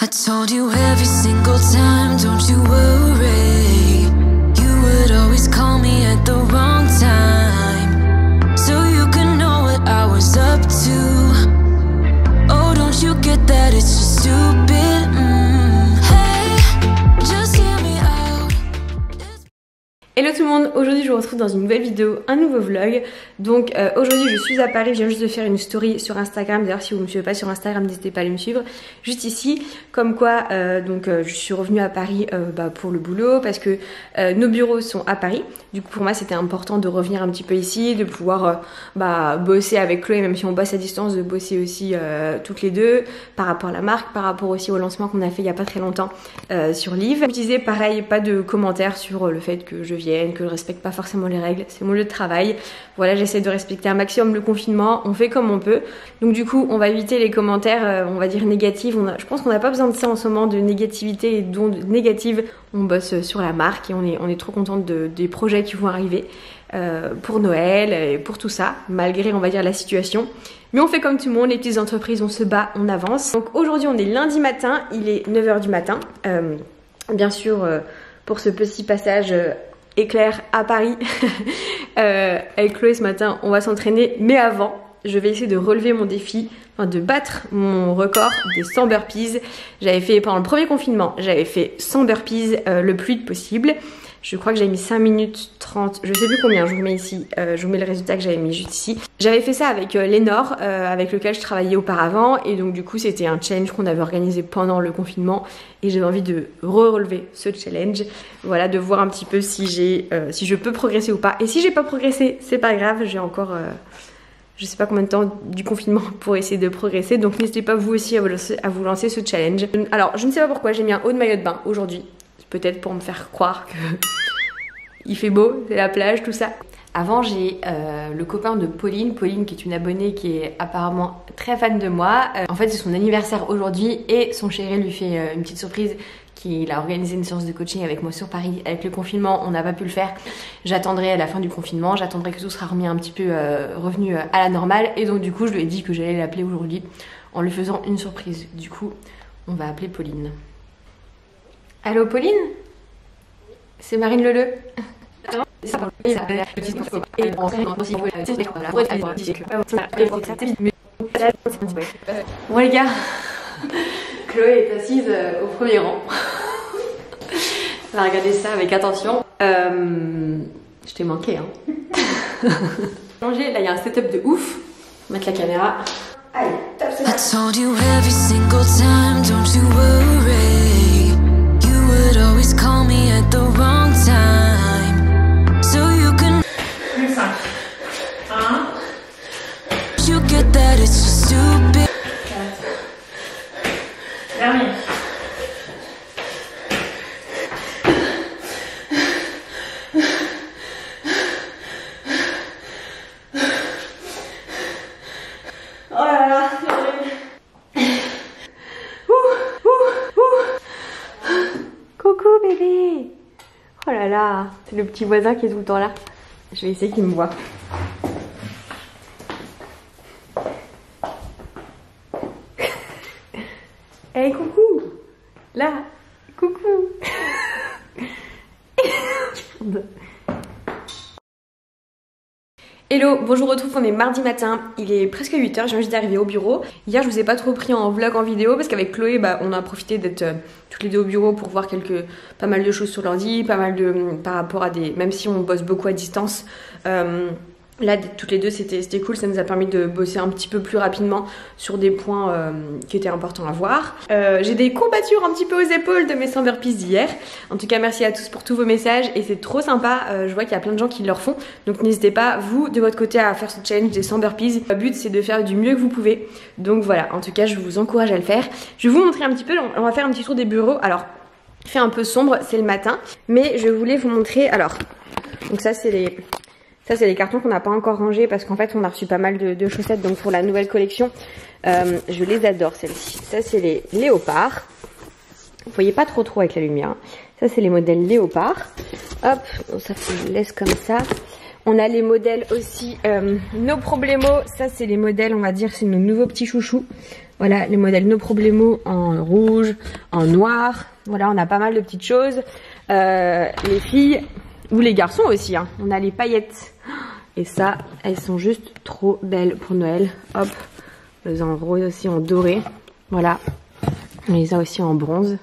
I told you every single time, don't you worry. You would always call me at the wrong time, so you can know what I was up to. Oh, don't you get that it's just stupid. Hey, just hear me out. Hello tout le monde, aujourd'hui je vous retrouve dans une nouvelle vidéo, un nouveau vlog. Donc aujourd'hui je suis à Paris, je viens juste de faire une story sur Instagram. D'ailleurs si vous ne me suivez pas sur Instagram, n'hésitez pas à aller me suivre. Juste ici, comme quoi je suis revenue à Paris pour le boulot parce que nos bureaux sont à Paris. Du coup pour moi c'était important de revenir un petit peu ici, de pouvoir bosser avec Chloé, même si on bosse à distance, de bosser aussi toutes les deux par rapport à la marque, par rapport aussi au lancement qu'on a fait il n'y a pas très longtemps sur Live. Je disais pareil, pas de commentaires sur le fait que je vienne, que je respecte pas forcément les règles, c'est mon lieu de travail. Voilà, j'essaie de respecter un maximum le confinement, on fait comme on peut. Donc du coup, on va éviter les commentaires, on va dire négatifs. Je pense qu'on n'a pas besoin de ça en ce moment, de négativité et d'ondes négatives. On bosse sur la marque et on est trop contente des projets qui vont arriver pour Noël et pour tout ça, malgré on va dire la situation. Mais on fait comme tout le monde, les petites entreprises, on se bat, on avance. Donc aujourd'hui, on est lundi matin, il est 9 h du matin. Bien sûr, pour ce petit passage éclair à Paris avec Chloé ce matin on va s'entraîner, mais avant je vais essayer de relever mon défi, enfin de battre mon record des 100 burpees. J'avais fait pendant le premier confinement, j'avais fait 100 burpees le plus vite possible. Je crois que j'avais mis 5 minutes 30, je sais plus combien, je vous mets ici, je vous mets le résultat que j'avais mis juste ici. J'avais fait ça avec Lénore, avec lequel je travaillais auparavant, et donc du coup c'était un challenge qu'on avait organisé pendant le confinement, et j'avais envie de relever ce challenge, voilà, de voir un petit peu si je peux progresser ou pas. Et si j'ai pas progressé, c'est pas grave, j'ai encore je sais pas combien de temps du confinement pour essayer de progresser, donc n'hésitez pas vous aussi à vous lancer ce challenge. Alors je ne sais pas pourquoi j'ai mis un haut de maillot de bain aujourd'hui. Peut-être pour me faire croire que il fait beau, c'est la plage, tout ça. Avant, j'ai le copain de Pauline qui est une abonnée qui est apparemment très fan de moi. En fait, c'est son anniversaire aujourd'hui et son chéri lui fait une petite surprise. Il a organisé une séance de coaching avec moi sur Paris. Avec le confinement, on n'a pas pu le faire. J'attendrai à la fin du confinement, j'attendrai que tout sera remis un petit peu revenu à la normale. Et donc du coup, je lui ai dit que j'allais l'appeler aujourd'hui en lui faisant une surprise. Du coup, on va appeler Pauline. Allô Pauline? C'est Marine Leleu. Bon les gars, Chloé est assise au premier rang. On va regarder ça avec attention. Je t'ai manqué hein. Là il y a un setup de ouf. On va mettre la caméra. Allez, top, c'est I told you every single time, don't you worry. Would always call me at the wrong time, so you can. Plus 5. 1. You get that it's just stupid. 4. Dernier. Oh là là, coucou bébé. Oh là là, c'est le petit voisin qui est tout le temps là. Je vais essayer qu'il me voit. Hey coucou. Là, coucou. Hello, bonjour, on retrouve, on est mardi matin, il est presque 8 h, je viens juste d'arriver au bureau. Hier je vous ai pas trop pris en vlog, en vidéo, parce qu'avec Chloé on a profité d'être toutes les deux au bureau pour voir pas mal de choses sur l'ordi, par rapport à même si on bosse beaucoup à distance, là toutes les deux c'était cool, ça nous a permis de bosser un petit peu plus rapidement sur des points qui étaient importants à voir. J'ai des courbatures un petit peu aux épaules de mes 100 burpees d'hier. En tout cas merci à tous pour tous vos messages et c'est trop sympa, je vois qu'il y a plein de gens qui le refont. Donc n'hésitez pas vous de votre côté à faire ce challenge des 100 burpees. Le but c'est de faire du mieux que vous pouvez. Donc voilà, en tout cas je vous encourage à le faire. Je vais vous montrer un petit peu, on va faire un petit tour des bureaux. Alors il fait un peu sombre, c'est le matin, mais je voulais vous montrer. Alors donc ça c'est les cartons qu'on n'a pas encore rangés parce qu'en fait on a reçu pas mal de chaussettes donc pour la nouvelle collection. Je les adore celles-ci. Ça c'est les léopards. Vous voyez pas trop avec la lumière. Ça c'est les modèles léopards. Hop, donc ça je laisse comme ça. On a les modèles aussi No Problemo. Ça c'est les modèles, on va dire, c'est nos nouveaux petits chouchous. Voilà, les modèles No Problemo en rouge, en noir. Voilà, on a pas mal de petites choses. Les filles, ou les garçons aussi, hein. On a les paillettes. Et ça, elles sont juste trop belles pour Noël. Hop, on les a en rose aussi, en doré. Voilà, on les a aussi en bronze.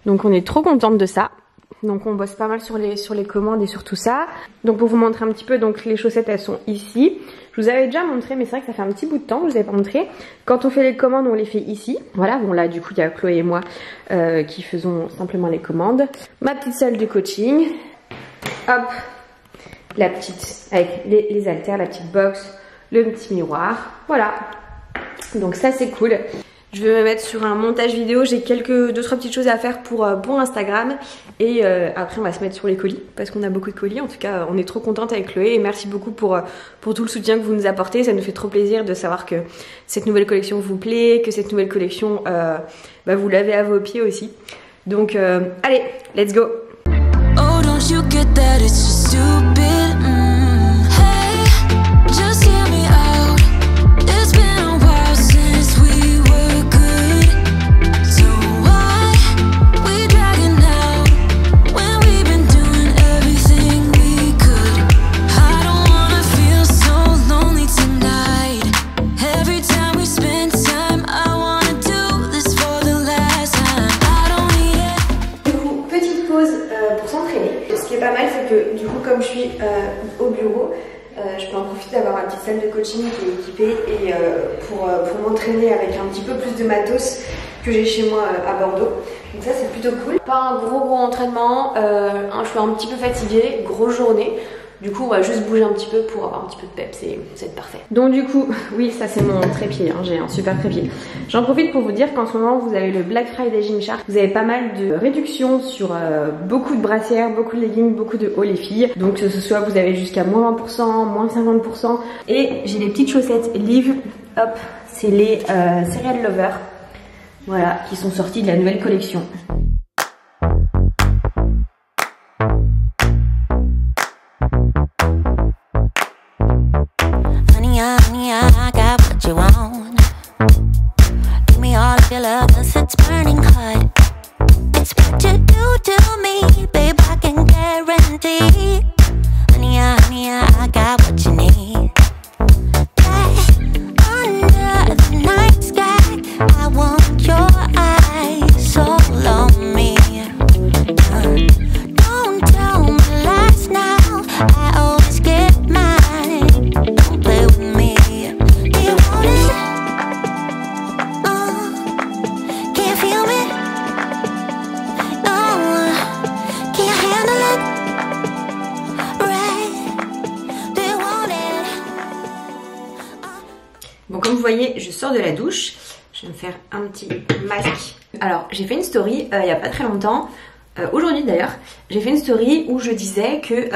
Donc on est trop contente de ça. Donc on bosse pas mal sur les commandes et sur tout ça. Donc pour vous montrer un petit peu, donc les chaussettes elles sont ici. Je vous avais déjà montré, mais c'est vrai que ça fait un petit bout de temps que je vous avais pas montré. Quand on fait les commandes, on les fait ici. Voilà, bon là du coup il y a Chloé et moi qui faisons simplement les commandes. Ma petite salle de coaching. Hop, la petite avec les haltères, la petite box, le petit miroir. Voilà, donc ça c'est cool. Je vais me mettre sur un montage vidéo, j'ai deux trois petites choses à faire pour Instagram et après on va se mettre sur les colis parce qu'on a beaucoup de colis. En tout cas on est trop contente avec Chloé et merci beaucoup pour tout le soutien que vous nous apportez. Ça nous fait trop plaisir de savoir que cette nouvelle collection vous plaît, que cette nouvelle collection vous l'avez à vos pieds aussi. Donc allez, let's go. Oh, don't you get that it's just stupid? Hey, just hear me out. It's been a while since we were good. So why we dragging out when we've been doing everything we could? I don't wanna feel so lonely tonight. Every time we spend time, I wanna do this for the last time. I don't need it. Du coup, petite pause pour s'entraîner. Ce qui est pas mal, c'est que du coup, comme je suis au bureau, je peux en profiter d'avoir ma petite salle de coaching qui est équipée et pour m'entraîner avec un petit peu plus de matos que j'ai chez moi à Bordeaux. Donc ça c'est plutôt cool. Pas un gros entraînement, je suis un petit peu fatiguée, grosse journée. Du coup on va juste bouger un petit peu pour avoir un petit peu de peps et c'est parfait. Donc du coup, oui ça c'est mon trépied, hein, j'ai un super trépied. J'en profite pour vous dire qu'en ce moment vous avez le Black Friday Gymshark. Vous avez pas mal de réductions sur beaucoup de brassières, beaucoup de leggings, beaucoup de hauts les filles. Donc que ce soit vous avez jusqu'à moins 20%, moins 50%. Et j'ai les petites chaussettes Live, hop, c'est les Serial Lover. Voilà, qui sont sorties de la nouvelle collection. Honey, I got what you want. Give me all of your love, 'cause it's burning hot. It's what you do to me, babe, I can guarantee. Honey, I got what you need. Under the night sky, I want your eyes all on me. Don't tell me lies now, I always get mine. Don't play with me. Do you want it? Can't feel me? No. Can you handle it? Right? Do you want it? Bon, comme vous voyez, je sors de la douche. Je vais me faire un petit masque. Alors, j'ai fait une story il y a pas très longtemps. Aujourd'hui d'ailleurs, j'ai fait une story où je disais que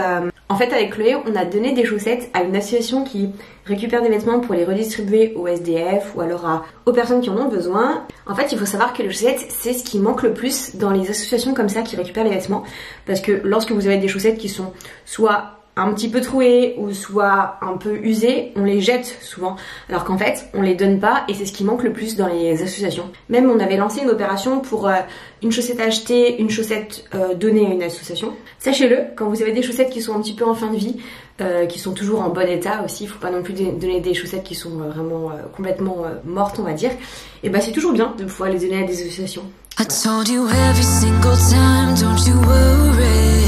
en fait avec Chloé on a donné des chaussettes à une association qui récupère des vêtements pour les redistribuer aux SDF ou alors aux personnes qui en ont besoin. En fait il faut savoir que les chaussettes c'est ce qui manque le plus dans les associations comme ça qui récupèrent les vêtements, parce que lorsque vous avez des chaussettes qui sont soit un petit peu trouées ou soit un peu usées, on les jette souvent, alors qu'en fait on les donne pas et c'est ce qui manque le plus dans les associations. Même on avait lancé une opération pour une chaussette achetée, une chaussette donnée à une association. Sachez-le, quand vous avez des chaussettes qui sont un petit peu en fin de vie, qui sont toujours en bon état aussi, il faut pas non plus donner des chaussettes qui sont vraiment complètement mortes on va dire, et bah c'est toujours bien de pouvoir les donner à des associations. I told you every single time, don't you worry.